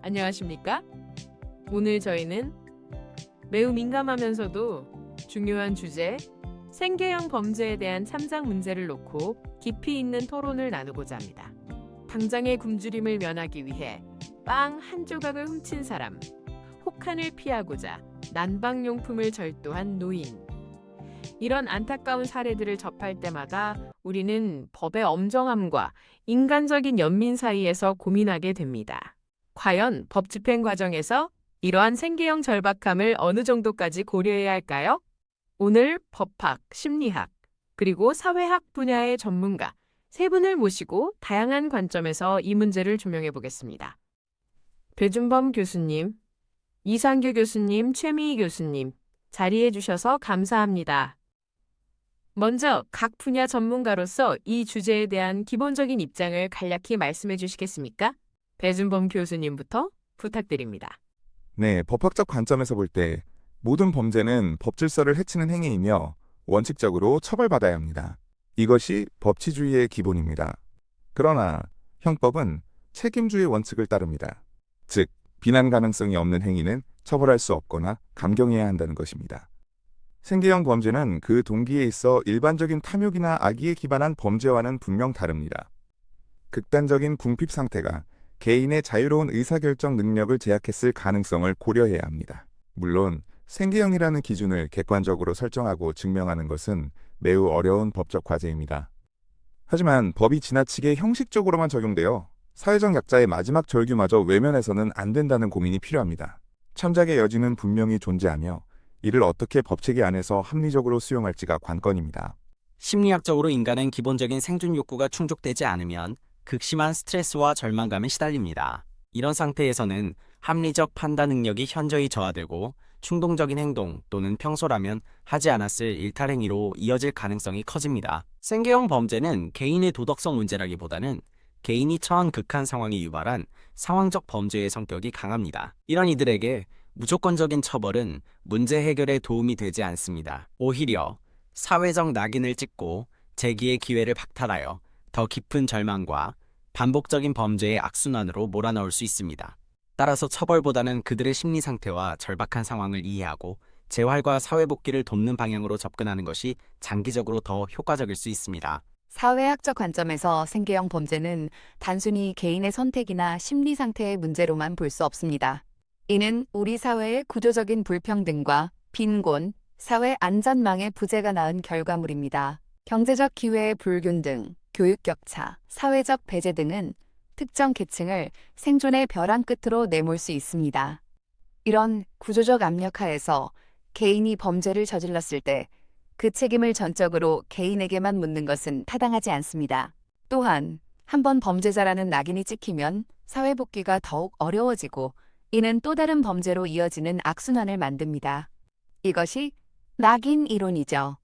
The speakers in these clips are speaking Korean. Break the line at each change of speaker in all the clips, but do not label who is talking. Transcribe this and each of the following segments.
안녕하십니까? 오늘 저희는 매우 민감하면서도 중요한 주제, 생계형 범죄에 대한 참작 문제를 놓고 깊이 있는 토론을 나누고자 합니다. 당장의 굶주림을 면하기 위해 빵 한 조각을 훔친 사람, 혹한을 피하고자 난방용품을 절도한 노인. 이런 안타까운 사례들을 접할 때마다 우리는 법의 엄정함과 인간적인 연민 사이에서 고민하게 됩니다. 과연 법 집행 과정에서 이러한 생계형 절박함을 어느 정도까지 고려해야 할까요? 오늘 법학, 심리학, 그리고 사회학 분야의 전문가 세 분을 모시고 다양한 관점에서 이 문제를 조명해 보겠습니다. 배준범 교수님, 이상규 교수님, 최미희 교수님, 자리해 주셔서 감사합니다. 먼저 각 분야 전문가로서 이 주제에 대한 기본적인 입장을 간략히 말씀해 주시겠습니까? 배준범 교수님부터 부탁드립니다.
네, 법학적 관점에서 볼 때 모든 범죄는 법 질서를 해치는 행위이며 원칙적으로 처벌받아야 합니다. 이것이 법치주의의 기본입니다. 그러나 형법은 책임주의 원칙을 따릅니다. 즉, 비난 가능성이 없는 행위는 처벌할 수 없거나 감경해야 한다는 것입니다. 생계형 범죄는 그 동기에 있어 일반적인 탐욕이나 악의에 기반한 범죄와는 분명 다릅니다. 극단적인 궁핍 상태가 개인의 자유로운 의사결정 능력을 제약했을 가능성을 고려해야 합니다. 물론 생계형이라는 기준을 객관적으로 설정하고 증명하는 것은 매우 어려운 법적 과제입니다. 하지만 법이 지나치게 형식적으로만 적용되어 사회적 약자의 마지막 절규마저 외면해서는 안 된다는 고민이 필요합니다. 참작의 여지는 분명히 존재하며 이를 어떻게 법체계 안에서 합리적으로 수용할지가 관건입니다.
심리학적으로 인간은 기본적인 생존 욕구가 충족되지 않으면 극심한 스트레스와 절망감에 시달립니다. 이런 상태에서는 합리적 판단 능력이 현저히 저하되고 충동적인 행동 또는 평소라면 하지 않았을 일탈행위로 이어질 가능성이 커집니다. 생계형 범죄는 개인의 도덕성 문제라기보다는 개인이 처한 극한 상황이 유발한 상황적 범죄의 성격이 강합니다. 이런 이들에게 무조건적인 처벌은 문제 해결에 도움이 되지 않습니다. 오히려 사회적 낙인을 찍고 재기의 기회를 박탈하여 더 깊은 절망과 반복적인 범죄의 악순환으로 몰아넣을 수 있습니다. 따라서 처벌보다는 그들의 심리 상태와 절박한 상황을 이해하고 재활과 사회복귀를 돕는 방향으로 접근하는 것이 장기적으로 더 효과적일 수 있습니다.
사회학적 관점에서 생계형 범죄는 단순히 개인의 선택이나 심리 상태의 문제로만 볼 수 없습니다. 이는 우리 사회의 구조적인 불평등과 빈곤, 사회 안전망의 부재가 낳은 결과물입니다. 경제적 기회의 불균등, 교육 격차, 사회적 배제 등은 특정 계층을 생존의 벼랑 끝으로 내몰 수 있습니다. 이런 구조적 압력 하에서 개인이 범죄를 저질렀을 때 그 책임을 전적으로 개인에게만 묻는 것은 타당하지 않습니다. 또한 한번 범죄자라는 낙인이 찍히면 사회 복귀가 더욱 어려워지고 이는 또 다른 범죄로 이어지는 악순환을 만듭니다. 이것이 낙인 이론이죠.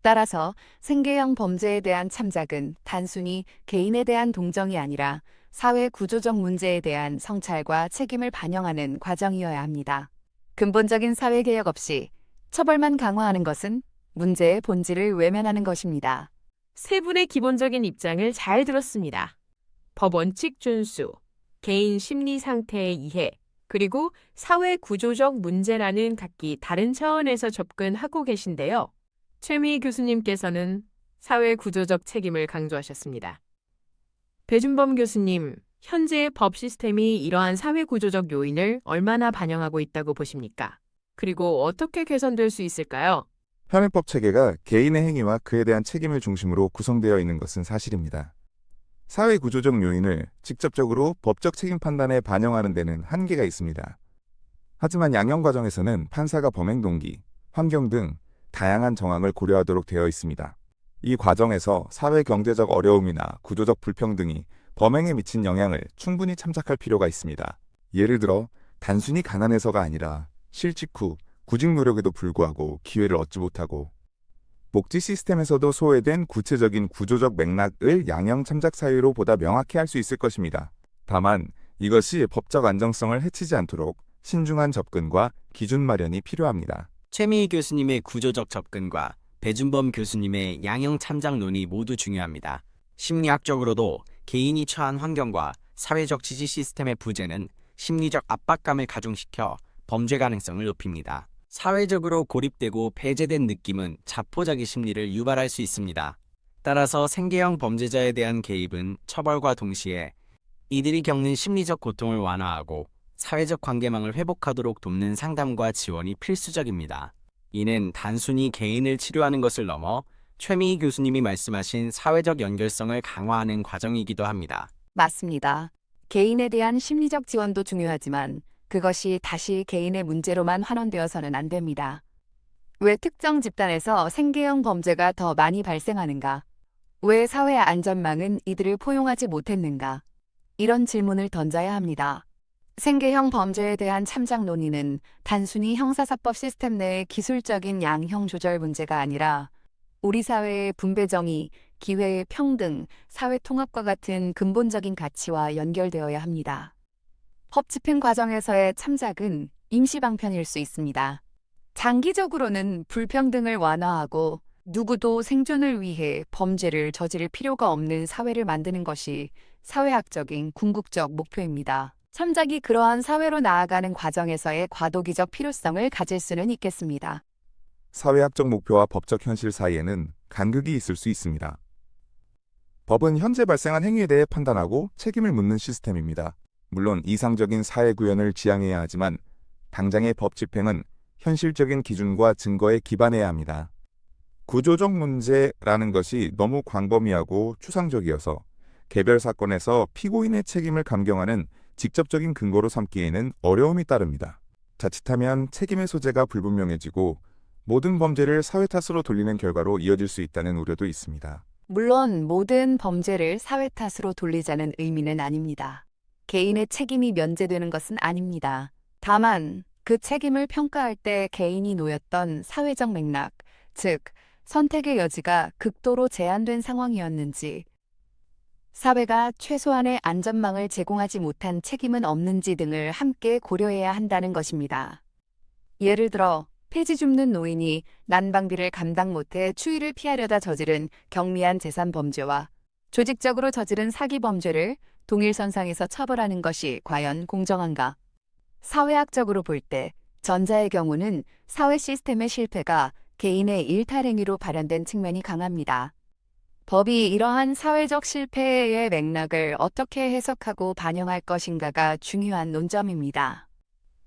따라서 생계형 범죄에 대한 참작은 단순히 개인에 대한 동정이 아니라 사회 구조적 문제에 대한 성찰과 책임을 반영하는 과정이어야 합니다. 근본적인 사회개혁 없이 처벌만 강화하는 것은 문제의 본질을 외면하는 것입니다.
세 분의 기본적인 입장을 잘 들었습니다. 법 원칙 준수, 개인 심리 상태의 이해, 그리고 사회 구조적 문제라는 각기 다른 차원에서 접근하고 계신데요. 최미희 교수님께서는 사회 구조적 책임을 강조하셨습니다. 배준범 교수님, 현재의 법 시스템이 이러한 사회 구조적 요인을 얼마나 반영하고 있다고 보십니까? 그리고 어떻게 개선될 수 있을까요?
현행법 체계가 개인의 행위와 그에 대한 책임을 중심으로 구성되어 있는 것은 사실입니다. 사회 구조적 요인을 직접적으로 법적 책임 판단에 반영하는 데는 한계가 있습니다. 하지만 양형 과정에서는 판사가 범행 동기, 환경 등 다양한 정황을 고려하도록 되어 있습니다. 이 과정에서 사회 경제적 어려움이나 구조적 불평등이 범행에 미친 영향을 충분히 참작할 필요가 있습니다. 예를 들어 단순히 가난해서가 아니라 실직 후 구직 노력에도 불구하고 기회를 얻지 못하고 복지 시스템에서도 소외된 구체적인 구조적 맥락을 양형 참작 사유로 보다 명확히 할 수 있을 것입니다. 다만 이것이 법적 안정성을 해치지 않도록 신중한 접근과 기준 마련이 필요합니다.
최미희 교수님의 구조적 접근과 배준범 교수님의 양형 참작론이 모두 중요합니다. 심리학적으로도 개인이 처한 환경과 사회적 지지 시스템의 부재는 심리적 압박감을 가중시켜 범죄 가능성을 높입니다. 사회적으로 고립되고 배제된 느낌은 자포자기 심리를 유발할 수 있습니다. 따라서 생계형 범죄자에 대한 개입은 처벌과 동시에 이들이 겪는 심리적 고통을 완화하고 사회적 관계망을 회복하도록 돕는 상담과 지원이 필수적입니다. 이는 단순히 개인을 치료하는 것을 넘어 최미희 교수님이 말씀하신 사회적 연결성을 강화하는 과정이기도 합니다.
맞습니다. 개인에 대한 심리적 지원도 중요하지만 그것이 다시 개인의 문제로만 환원되어서는 안 됩니다. 왜 특정 집단에서 생계형 범죄가 더 많이 발생하는가? 왜 사회 안전망은 이들을 포용하지 못했는가? 이런 질문을 던져야 합니다. 생계형 범죄에 대한 참작 논의는 단순히 형사사법 시스템 내의 기술적인 양형 조절 문제가 아니라 우리 사회의 분배정의, 기회의 평등, 사회 통합과 같은 근본적인 가치와 연결되어야 합니다. 법 집행 과정에서의 참작은 임시방편일 수 있습니다. 장기적으로는 불평등을 완화하고 누구도 생존을 위해 범죄를 저지를 필요가 없는 사회를 만드는 것이 사회학적인 궁극적 목표입니다. 참작이 그러한 사회로 나아가는 과정에서의 과도기적 필요성을 가질 수는 있겠습니다.
사회학적 목표와 법적 현실 사이에는 간극이 있을 수 있습니다. 법은 현재 발생한 행위에 대해 판단하고 책임을 묻는 시스템입니다. 물론 이상적인 사회 구현을 지향해야 하지만 당장의 법 집행은 현실적인 기준과 증거에 기반해야 합니다. 구조적 문제라는 것이 너무 광범위하고 추상적이어서 개별 사건에서 피고인의 책임을 감경하는 직접적인 근거로 삼기에는 어려움이 따릅니다. 자칫하면 책임의 소재가 불분명해지고 모든 범죄를 사회 탓으로 돌리는 결과로 이어질 수 있다는 우려도 있습니다.
물론 모든 범죄를 사회 탓으로 돌리자는 의미는 아닙니다. 개인의 책임이 면제되는 것은 아닙니다. 다만 그 책임을 평가할 때 개인이 놓였던 사회적 맥락, 즉 선택의 여지가 극도로 제한된 상황이었는지, 사회가 최소한의 안전망을 제공하지 못한 책임은 없는지 등을 함께 고려해야 한다는 것입니다. 예를 들어 폐지 줍는 노인이 난방비를 감당 못해 추위를 피하려다 저지른 경미한 재산 범죄와 조직적으로 저지른 사기 범죄를 동일선상에서 처벌하는 것이 과연 공정한가? 사회학적으로 볼 때 전자의 경우는 사회 시스템의 실패가 개인의 일탈행위로 발현된 측면이 강합니다. 법이 이러한 사회적 실패의 맥락을 어떻게 해석하고 반영할 것인가가 중요한 논점입니다.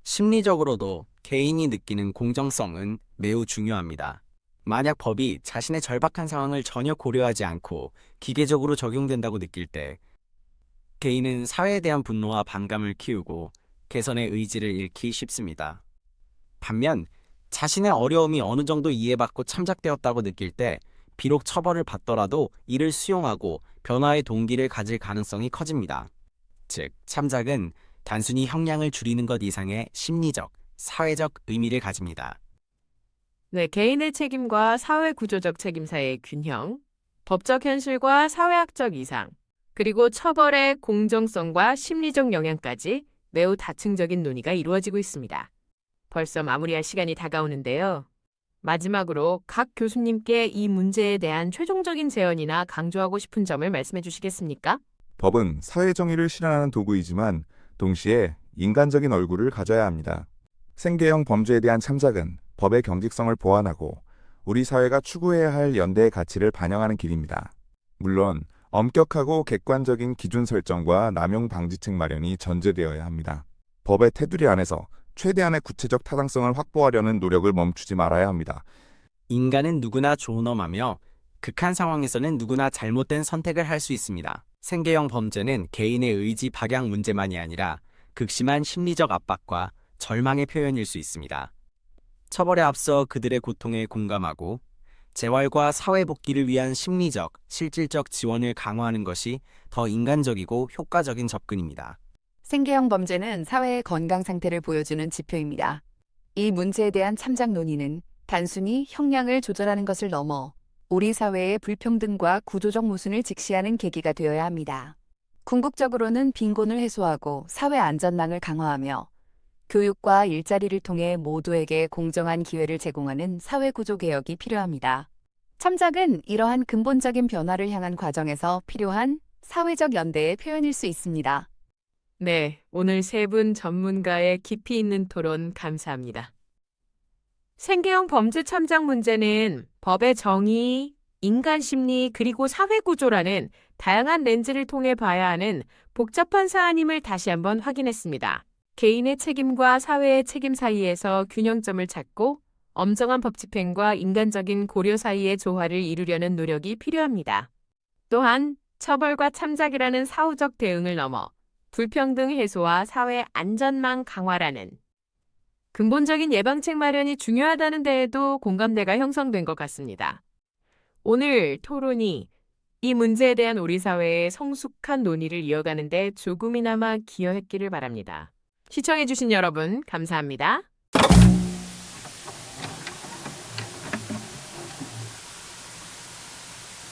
심리적으로도 개인이 느끼는 공정성은 매우 중요합니다. 만약 법이 자신의 절박한 상황을 전혀 고려하지 않고 기계적으로 적용된다고 느낄 때 개인은 사회에 대한 분노와 반감을 키우고 개선의 의지를 잃기 쉽습니다. 반면 자신의 어려움이 어느 정도 이해받고 참작되었다고 느낄 때 비록 처벌을 받더라도 이를 수용하고 변화의 동기를 가질 가능성이 커집니다. 즉, 참작은 단순히 형량을 줄이는 것 이상의 심리적, 사회적 의미를 가집니다.
네, 개인의 책임과 사회 구조적 책임 사이의 균형, 법적 현실과 사회학적 이상, 그리고 처벌의 공정성과 심리적 영향까지 매우 다층적인 논의가 이루어지고 있습니다. 벌써 마무리할 시간이 다가오는데요. 마지막으로 각 교수님께 이 문제에 대한 최종적인 제언이나 강조하고 싶은 점을 말씀해 주시겠습니까?
법은 사회 정의를 실현하는 도구이지만 동시에 인간적인 얼굴을 가져야 합니다. 생계형 범죄에 대한 참작은 법의 경직성을 보완하고 우리 사회가 추구해야 할 연대의 가치를 반영하는 길입니다. 물론 엄격하고 객관적인 기준 설정과 남용 방지책 마련이 전제되어야 합니다. 법의 테두리 안에서 최대한의 구체적 타당성을 확보하려는 노력을 멈추지 말아야 합니다.
인간은 누구나 존엄하며 극한 상황에서는 누구나 잘못된 선택을 할 수 있습니다. 생계형 범죄는 개인의 의지 박양 문제만이 아니라 극심한 심리적 압박과 절망의 표현일 수 있습니다. 처벌에 앞서 그들의 고통에 공감하고 재활과 사회 복귀를 위한 심리적, 실질적 지원을 강화하는 것이 더 인간적이고 효과적인 접근입니다.
생계형 범죄는 사회의 건강 상태를 보여주는 지표입니다. 이 문제에 대한 참작 논의는 단순히 형량을 조절하는 것을 넘어 우리 사회의 불평등과 구조적 모순을 직시하는 계기가 되어야 합니다. 궁극적으로는 빈곤을 해소하고 사회 안전망을 강화하며 교육과 일자리를 통해 모두에게 공정한 기회를 제공하는 사회 구조 개혁이 필요합니다. 참작은 이러한 근본적인 변화를 향한 과정에서 필요한 사회적 연대의 표현일 수 있습니다.
네, 오늘 세 분 전문가의 깊이 있는 토론 감사합니다. 생계형 범죄 참작 문제는 법의 정의, 인간 심리, 그리고 사회 구조라는 다양한 렌즈를 통해 봐야 하는 복잡한 사안임을 다시 한번 확인했습니다. 개인의 책임과 사회의 책임 사이에서 균형점을 찾고 엄정한 법 집행과 인간적인 고려 사이의 조화를 이루려는 노력이 필요합니다. 또한 처벌과 참작이라는 사후적 대응을 넘어 불평등 해소와 사회 안전망 강화라는 근본적인 예방책 마련이 중요하다는 데에도 공감대가 형성된 것 같습니다. 오늘 토론이 이 문제에 대한 우리 사회의 성숙한 논의를 이어가는 데 조금이나마 기여했기를 바랍니다. 시청해주신 여러분, 감사합니다.